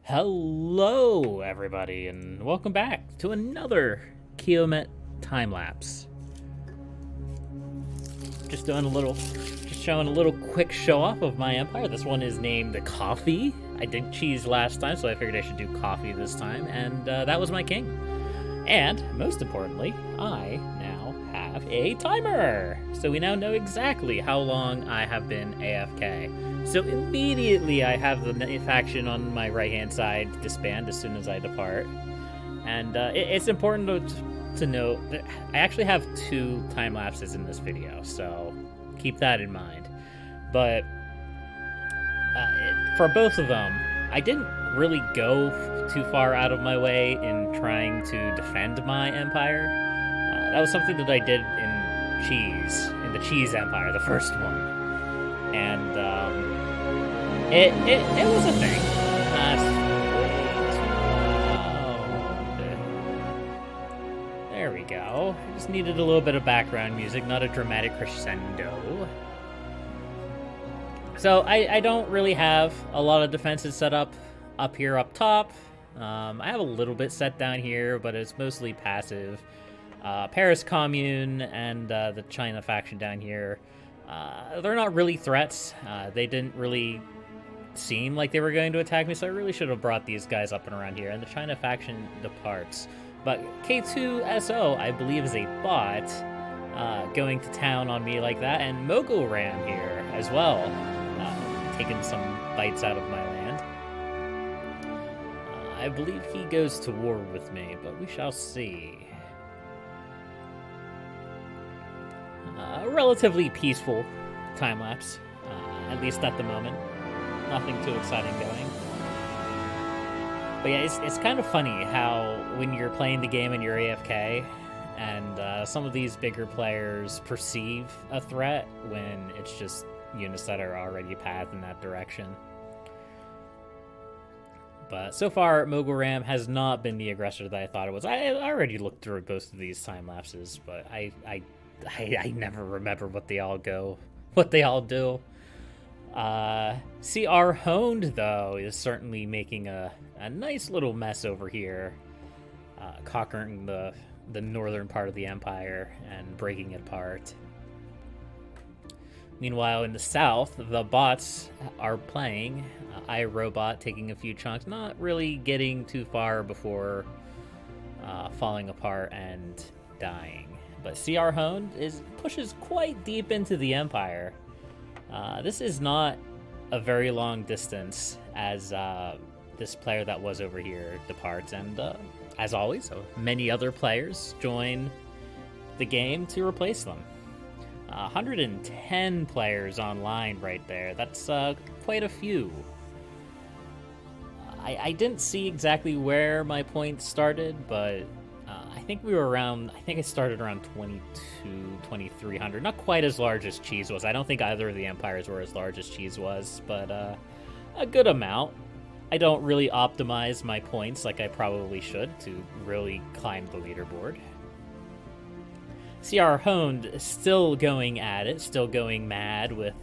Hello, everybody, and welcome back to another Kiomet time-lapse. Just showing a little quick show-off of my empire. This one is named Coffee. I did cheese last time, so I figured I should do coffee this time, and that was my king. And, most importantly, I now have a timer! So we now know exactly how long I have been AFK. So immediately I have the faction on my right-hand side disband as soon as I depart. And it's important to note that I actually have 2 time lapses in this video, so keep that in mind. But for both of them, I didn't really go too far out of my way in trying to defend my empire. That was something that I did in the Cheese Empire, the first one. And it was a thing. There we go. I just needed a little bit of background music, not a dramatic crescendo. So I don't really have a lot of defenses set up here up top. I have a little bit set down here, but it's mostly passive. Paris Commune and the China faction down here, they're not really threats. They didn't really seem like they were going to attack me, so I really should have brought these guys up and around here. And the China faction departs. But K2SO, I believe, is a bot going to town on me like that. And Mogul Ram here as well, taking some bites out of my land. I believe he goes to war with me, but we shall see. A relatively peaceful time-lapse, at least at the moment. Nothing too exciting going. But yeah, it's kind of funny how when you're playing the game and you're AFK, and some of these bigger players perceive a threat when it's just units that are already pathed in that direction. But so far, Mogul Ram has not been the aggressor that I thought it was. I already looked through both of these time lapses, but I never remember what they all do. CR Honed, though, is certainly making a nice little mess over here, conquering the northern part of the empire and breaking it apart. Meanwhile, in the south, the bots are playing. iRobot taking a few chunks, not really getting too far before falling apart and dying. But CR Honed pushes quite deep into the empire. This is not a very long distance as this player that was over here departs, and as always, many other players join the game to replace them. 110 players online right there. That's quite a few. I didn't see exactly where my points started, but I think I started around 2,300. Not quite as large as Cheese was. I don't think either of the empires were as large as Cheese was, but a good amount. I don't really optimize my points like I probably should to really climb the leaderboard. CR Honed is still going at it, still going mad with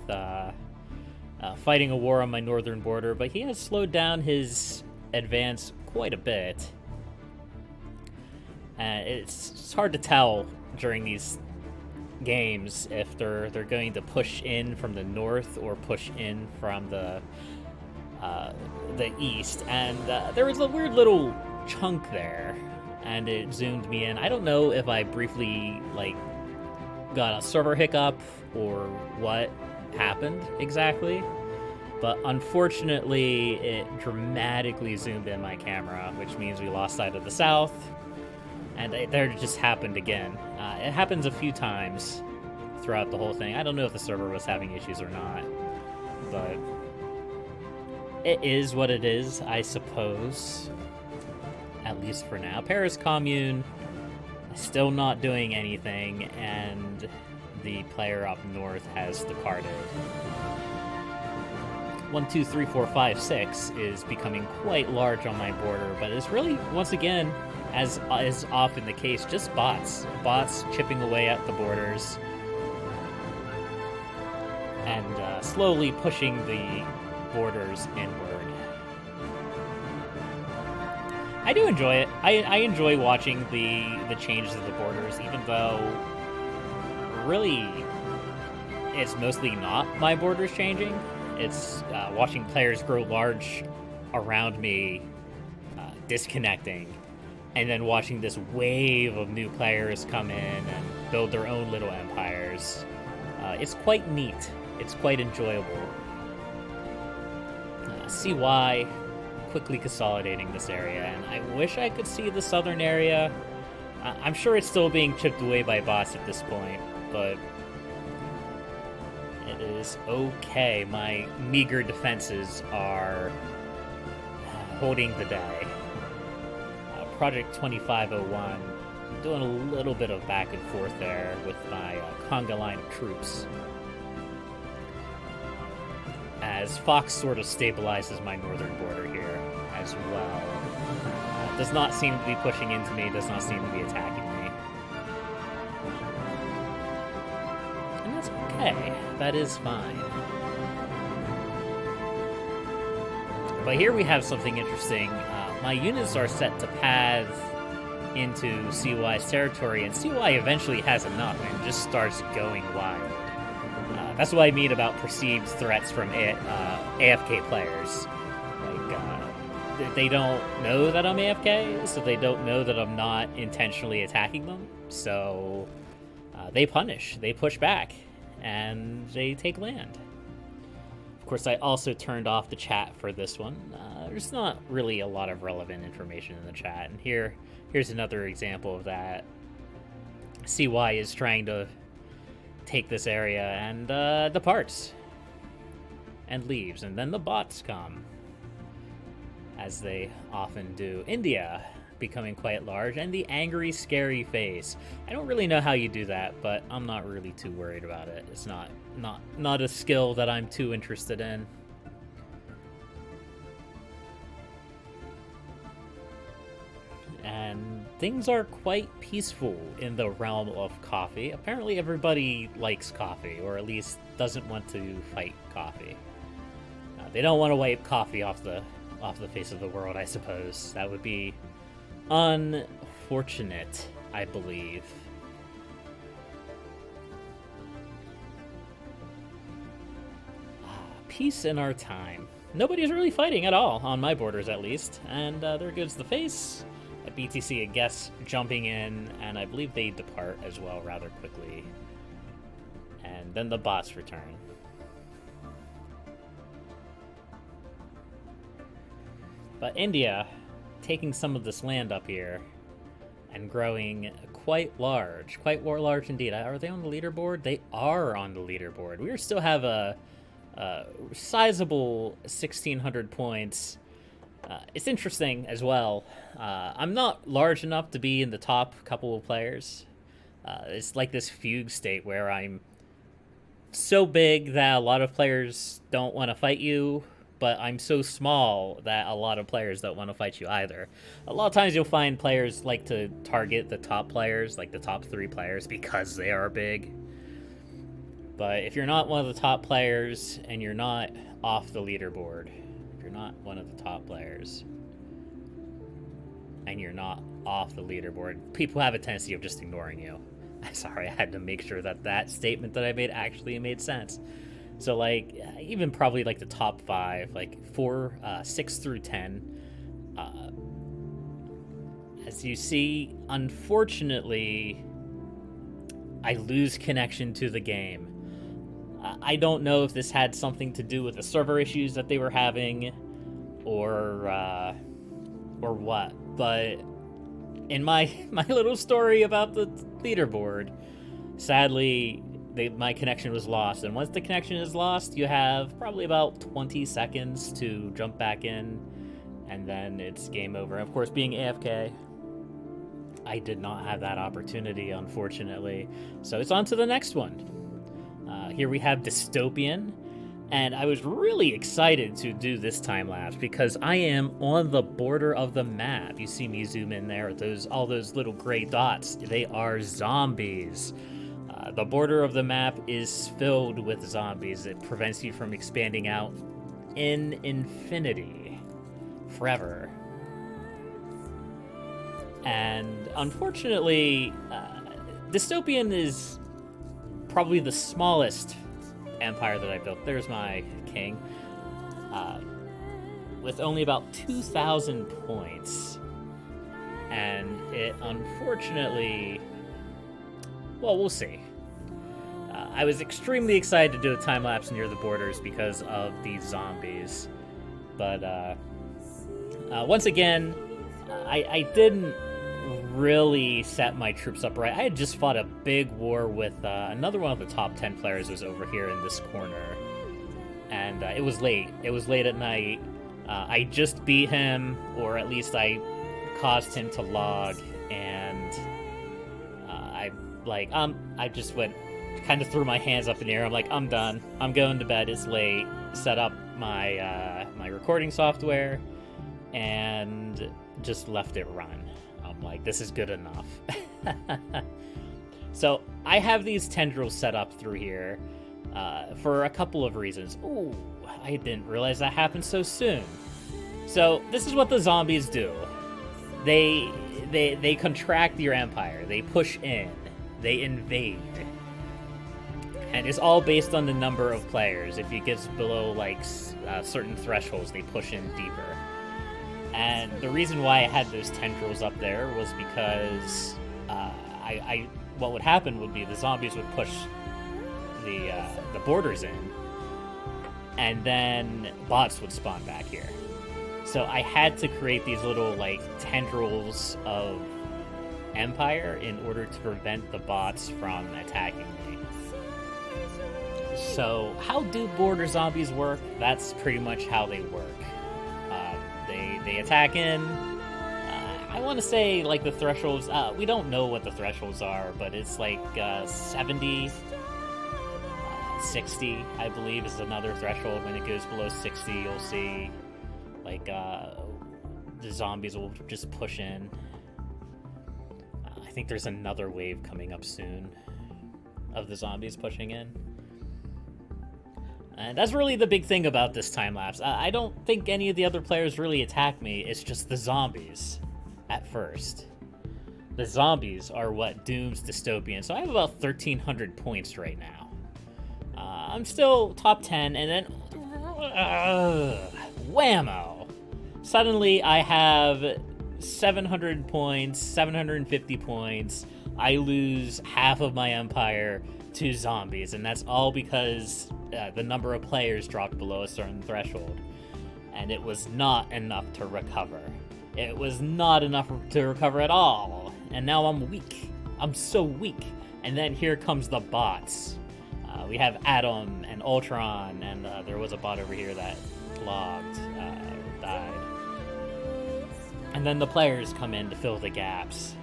fighting a war on my northern border, but he has slowed down his advance quite a bit. It's hard to tell during these games if they're going to push in from the north or push in from the east. And there was a weird little chunk there, and it zoomed me in. I don't know if I briefly got a server hiccup or what happened exactly, but unfortunately it dramatically zoomed in my camera, which means we lost sight of the south. And there just happened again. It happens a few times throughout the whole thing. I don't know if the server was having issues or not, but it is what it is, I suppose. At least for now. Paris Commune still not doing anything, and the player up north has departed. 1, 2, 3, 4, 5, 6 is becoming quite large on my border, but it's really, once again, as is often the case, just bots. Bots chipping away at the borders and slowly pushing the borders inward. I do enjoy it. I enjoy watching the changes of the borders, even though really it's mostly not my borders changing. It's watching players grow large around me, disconnecting, and then watching this wave of new players come in and build their own little empires. It's quite neat. It's quite enjoyable. CY quickly consolidating this area, and I wish I could see the southern area. I'm sure it's still being chipped away by bots at this point, but it is okay. My meager defenses are holding the day. Project 2501, doing a little bit of back and forth there with my conga line of troops, as Fox sort of stabilizes my northern border here as well. Does not seem to be pushing into me, does not seem to be attacking me. And that's okay. That is fine. But here we have something interesting. My units are set to path into CY's territory, and CY eventually has enough and just starts going wild. That's what I mean about perceived threats from AFK players. Like, they don't know that I'm AFK, so they don't know that I'm not intentionally attacking them. So they punish, they push back, and they take land. Of course, I also turned off the chat for this one. There's not really a lot of relevant information in the chat, and here's another example of that. CY is trying to take this area and departs and leaves, and then the bots come, as they often do. India becoming quite large, and the angry, scary face. I don't really know how you do that, but I'm not really too worried about it. It's not a skill that I'm too interested in. And things are quite peaceful in the realm of coffee. Apparently everybody likes coffee, or at least doesn't want to fight coffee. They don't want to wipe coffee off the face of the world, I suppose. That would be unfortunate, I believe. Peace in our time. Nobody's really fighting at all, on my borders at least. And there goes the face. At BTC, I guess, jumping in, and I believe they depart as well rather quickly. And then the bots return. But India, taking some of this land up here and growing quite large indeed. Are they on the leaderboard? They are on the leaderboard. We still have a sizable 1,600 points. It's interesting as well. I'm not large enough to be in the top couple of players. It's like this fugue state where I'm so big that a lot of players don't want to fight you, but I'm so small that a lot of players don't want to fight you either. A lot of times you'll find players like to target the top players, like the top 3 players, because they are big. But if you're not one of the top players and you're not off the leaderboard, if you're not one of the top players and you're not off the leaderboard, people have a tendency of just ignoring you. Sorry, I had to make sure that that statement that I made actually made sense. So, like, even probably, like, the top 5, like, 6 through 10. As you see, unfortunately, I lose connection to the game. I don't know if this had something to do with the server issues that they were having, or what. But in my little story about the leaderboard, sadly, my connection was lost. And once the connection is lost, you have probably about 20 seconds to jump back in, and then it's game over. Of course, being AFK, I did not have that opportunity, unfortunately. So it's on to the next one. Here we have Dystopian, and I was really excited to do this time lapse because I am on the border of the map. You see me zoom in there, all those little gray dots. They are zombies. The border of the map is filled with zombies. It prevents you from expanding out in infinity, forever. And unfortunately, Dystopian is probably the smallest empire that I built. There's my king. With only about 2,000 points. And it unfortunately... Well, we'll see. I was extremely excited to do a time lapse near the borders because of these zombies. But once again, I didn't really set my troops up right. I had just fought a big war with another one of the top 10 players was over here in this corner. And it was late. It was late at night. I just beat him, or at least I caused him to log, and I just went, kind of threw my hands up in the air. I'm like, I'm done. I'm going to bed. It's late. Set up my my recording software, and just left it run. I'm like, this is good enough. So I have these tendrils set up through here for a couple of reasons. Ooh, I didn't realize that happened so soon. So this is what the zombies do. They contract your empire. They push in. They invade. And it's all based on the number of players. If it gets below like certain thresholds, they push in deeper. And the reason why I had those tendrils up there was because what would happen would be the zombies would push the borders in, and then bots would spawn back here. So I had to create these little like tendrils of empire in order to prevent the bots from attacking me. So how do border zombies work? That's pretty much how they work. They attack in. I want to say like the thresholds. We don't know what the thresholds are, but it's like 70, 60, I believe, is another threshold. When it goes below 60, you'll see like the zombies will just push in. I think there's another wave coming up soon of the zombies pushing in. And that's really the big thing about this time lapse. I don't think any of the other players really attack me. It's just the zombies at first. The zombies are what dooms Dystopian. So I have about 1,300 points right now. I'm still top 10, and then whammo! Suddenly I have 700 points, 750 points. I lose half of my empire to zombies, and that's all because the number of players dropped below a certain threshold, and it was not enough to recover. It was not enough to recover at all, and now I'm weak. I'm so weak. And then here comes the bots. We have Atom and Ultron, and there was a bot over here that logged, died. And then the players come in to fill the gaps.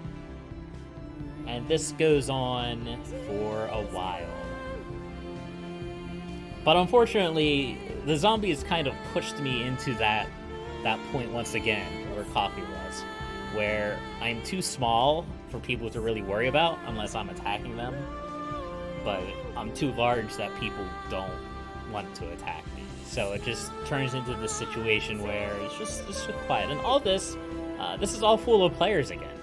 And this goes on for a while. But unfortunately, the zombies kind of pushed me into that point once again, where Coffee was, where I'm too small for people to really worry about unless I'm attacking them, but I'm too large that people don't want to attack me. So it just turns into this situation where it's just quiet. And all this is all full of players again.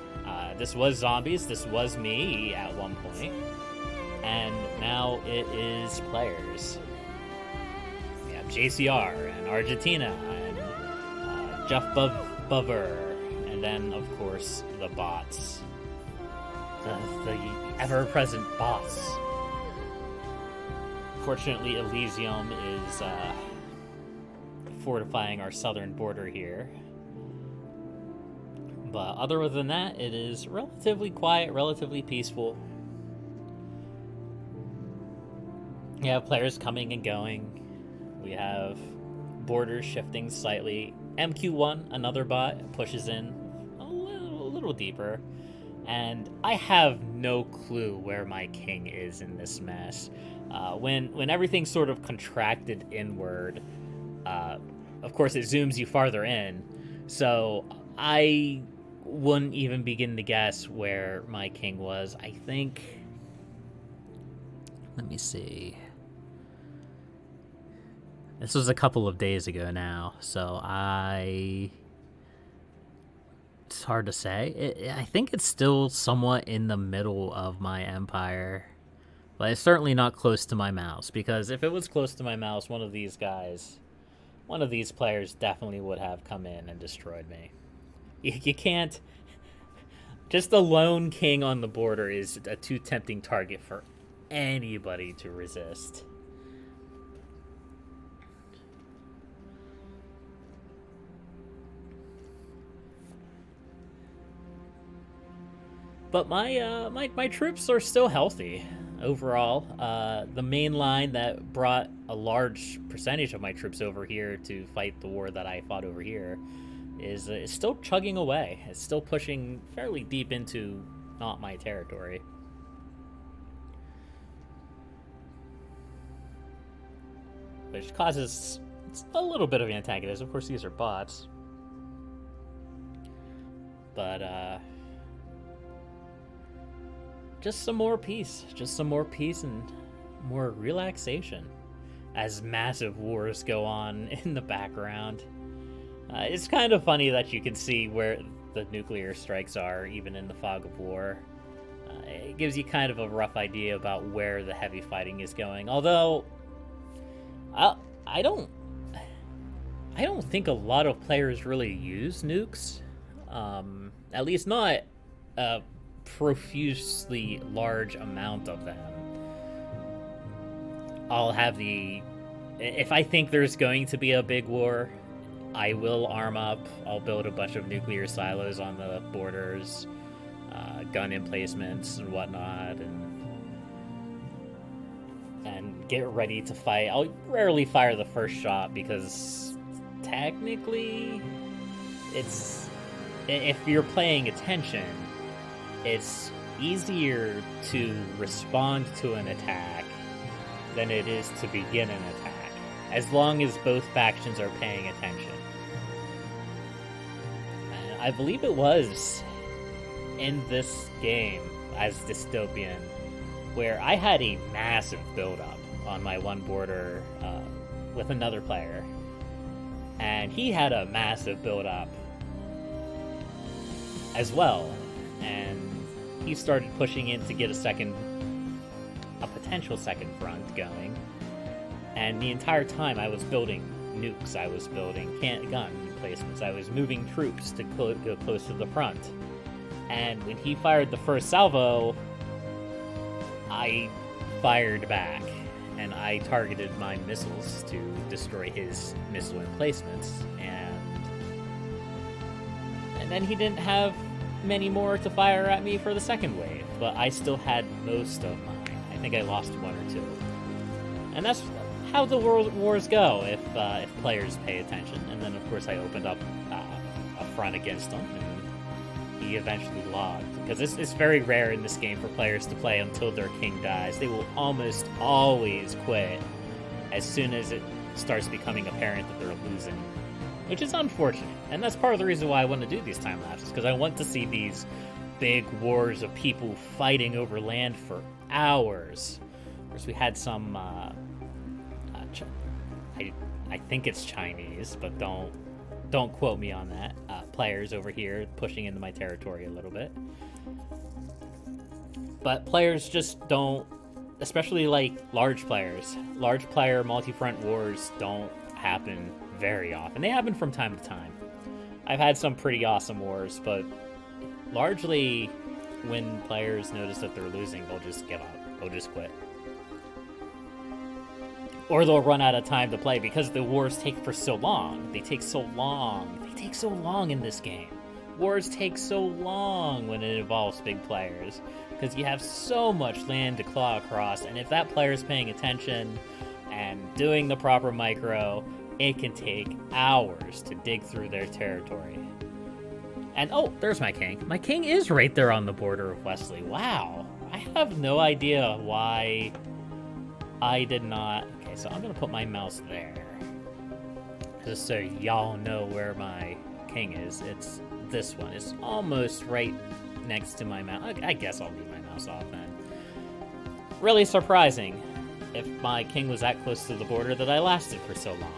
This was zombies, this was me at one point, and now it is players. We have JCR and Argentina and Jeff Bover, and then of course the bots. The ever-present bots. Fortunately, Elysium is fortifying our southern border here. But other than that, it is relatively quiet, relatively peaceful. We have players coming and going. We have borders shifting slightly. MQ1, another bot, pushes in a little deeper. And I have no clue where my king is in this mess. When everything sort of contracted inward, of course it zooms you farther in. So I wouldn't even begin to guess where my king was. I think... Let me see. This was a couple of days ago now, so It's hard to say. I think it's still somewhat in the middle of my empire. But it's certainly not close to my mouse, because if it was close to my mouse, one of these players definitely would have come in and destroyed me. You can't... Just a lone king on the border is a too tempting target for anybody to resist. But my troops are still healthy overall. The main line that brought a large percentage of my troops over here to fight the war that I fought over here is still chugging away. It's still pushing fairly deep into not my territory. Which causes a little bit of antagonism. Of course, these are bots. But, just some more peace. Just some more peace and more relaxation as massive wars go on in the background. It's kind of funny that you can see where the nuclear strikes are, even in the fog of war. It gives you kind of a rough idea about where the heavy fighting is going. Although, I don't think a lot of players really use nukes. At least not a profusely large amount of them. I'll have if I think there's going to be a big war, I will arm up. I'll build a bunch of nuclear silos on the borders, gun emplacements and whatnot, and get ready to fight. I'll rarely fire the first shot because technically if you're paying attention, it's easier to respond to an attack than it is to begin an attack, as long as both factions are paying attention. And I believe it was in this game as Dystopian where I had a massive build-up on my one border with another player, and he had a massive build-up as well, and he started pushing in to get a potential second front going. And the entire time I was building nukes, I was building gun emplacements, I was moving troops to go close to the front. And when he fired the first salvo, I fired back, and I targeted my missiles to destroy his missile emplacements, and then he didn't have many more to fire at me for the second wave, but I still had most of mine. I think I lost one or two. And that's how the wars go if players pay attention. And then, of course, I opened up a front against him, and he eventually logged. Because it's very rare in this game for players to play until their king dies. They will almost always quit as soon as it starts becoming apparent that they're losing, which is unfortunate. And that's part of the reason why I want to do these time lapses, because I want to see these big wars of people fighting over land for hours. Of course, we had some, I think it's Chinese, but don't quote me on that, players over here pushing into my territory a little bit. But players just don't, especially like large player multi-front wars don't happen very often. They happen from time to time. I've had some pretty awesome wars, but largely when players notice that they're losing, they'll just give up. They'll just quit. Or they'll run out of time to play because the wars take for so long. They take so long. They take so long in this game. Wars take so long when it involves big players, because you have so much land to claw across, and if that player's paying attention and doing the proper micro, it can take hours to dig through their territory. And oh, there's my king. My king is right there on the border of Wesley. Wow. I have no idea why I did not... Okay, so I'm going to put my mouse there, just so y'all know where my king is. It's this one. It's almost right next to my mouse. I guess I'll leave my mouse off then. Really surprising if my king was that close to the border that I lasted for so long.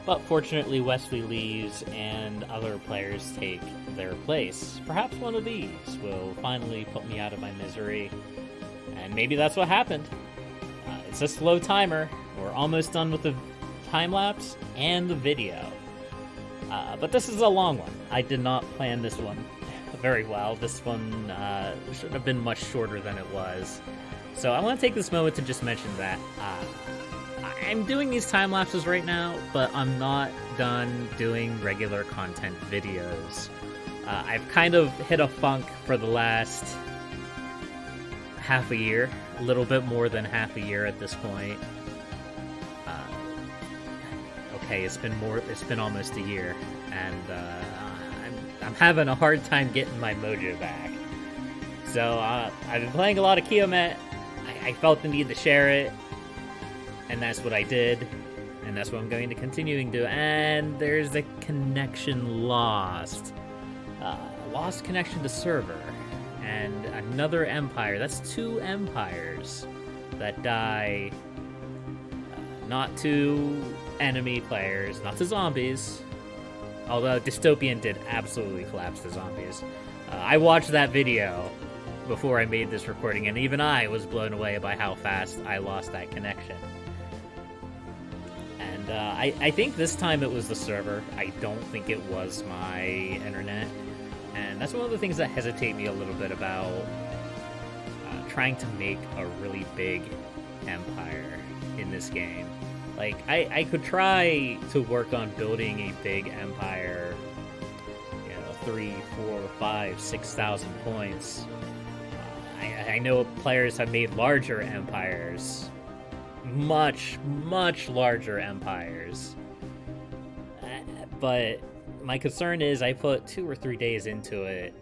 But fortunately, Wesley leaves and other players take their place. Perhaps one of these will finally put me out of my misery. And maybe that's what happened. It's a slow timer. We're almost done with the time lapse and the video. But this is a long one. I did not plan this one very well. This one should have been much shorter than it was. So I want to take this moment to just mention that I'm doing these time lapses right now, but I'm not done doing regular content videos. I've kind of hit a funk for the last half a year, a little bit more than half a year at this point. Okay, it's been almost a year, and I'm having a hard time getting my mojo back. So I've been playing a lot of Kiomet. I felt the need to share it, and that's what I did, and that's what I'm going to continue to do. And there's a connection lost. Lost connection to server, and another empire. That's 2 empires that die, not to enemy players, not to zombies, although Dystopian did absolutely collapse the zombies. I watched that video before I made this recording, and even I was blown away by how fast I lost that connection. And I think this time it was the server. I don't think it was my internet. And that's one of the things that hesitate me a little bit about trying to make a really big empire in this game. Like, I could try to work on building a big empire, 3, 4, 5, 6,000 points. I know players have made larger empires, much, much larger empires. But my concern is I put 2 or 3 days into it,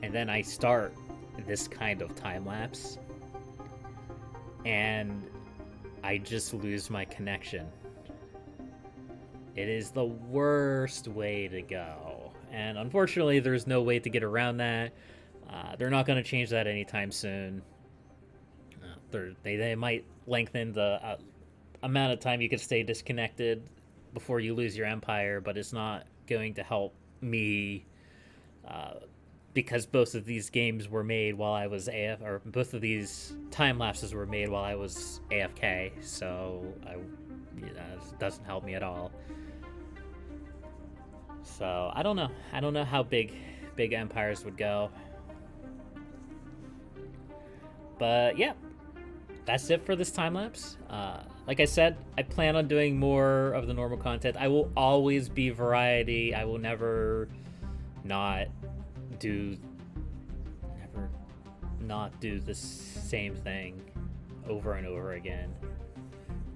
and then I start this kind of time lapse, and I just lose my connection. It is the worst way to go, and unfortunately there's no way to get around that. They're not going to change that anytime soon. They might lengthen the amount of time you can stay disconnected before you lose your empire, but it's not going to help me because both of these games were made while I was or both of these time lapses were made while I was AFK, so it doesn't help me at all. So I don't know how big empires would go. But yeah, that's it for this time lapse. Like I said, I plan on doing more of the normal content. I will always be variety. I will never not do the same thing over and over again.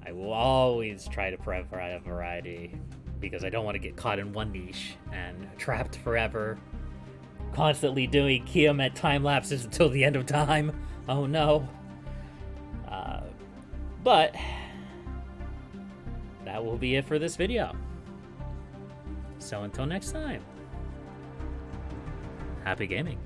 I will always try to provide variety because I don't want to get caught in one niche and trapped forever, constantly doing Kiomet time lapses until the end of time. Oh no. But that will be it for this video. So until next time, happy gaming.